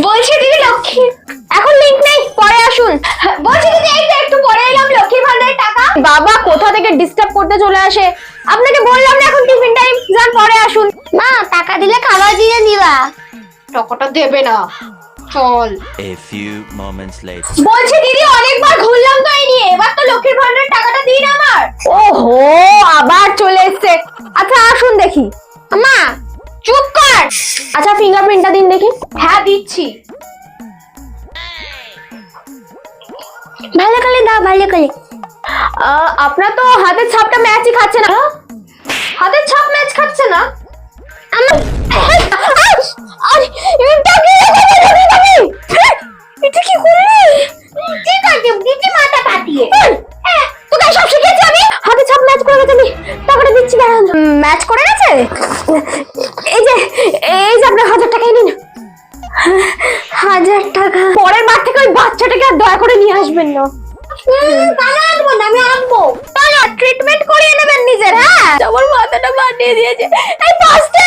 বলছি দিদি লক্ষ্মী এখন লিংক নেই, পরে আসুন। বলছি দিদি এই তো একটু পরে এলাম, লক্ষ্মী ভান্ডারের টাকা। বাবা কোথা থেকে ডিস্টার্ব করতে চলে আসে, আপনাকে বললাম না এখন টিফিন টাইম, যান পরে আসুন। মা টাকা দিলে খাবার দিয়ে দিবা। টাকাটা দেবে না, চল। A few moments later. বলছি দিদি অনেকবার ঘুরলাম তো এই নিয়ে, এবার তো লক্ষ্মীর ভান্ডারের টাকাটা দিন আমার। ওহো আবার চলে এসেছে। আচ্ছা আসুন দেখি। মা চুপ কর। আচ্ছা ফিঙ্গারপ্রিন্টটা দিন দেখি। হ্যাঁ দিচ্ছি। ভালো করে দাও, ভালো করে। আপনার তো হাতের ছাপটা ম্যাচই খাচ্ছে না। হাতের ছাপ ম্যাচ খাচ্ছে না আমার। আরে এটা কি এটা কি করলি? ঠিক আছে দিদি মাথা পাতিয়ে। তোকে সব শিখেছি আমি। হাতের ছাপ ম্যাচ করে গেছে, টাকাটা দিচ্ছি দাঁড়ান। ম্যাচ করে গেছে। এই যে আপনার 1000 টাকাই নিন। 1000 টাকা। পরের বার থেকে ওই বাচ্চাটাকে আর দয়া করে নিয়ে আসবেন না। আমি আনবো। ট্রিটমেন্ট করিয়ে নেবেন নিজের। হ্যাঁ আমার মাথাটা বানিয়ে দিয়েছে এই পাঁচটা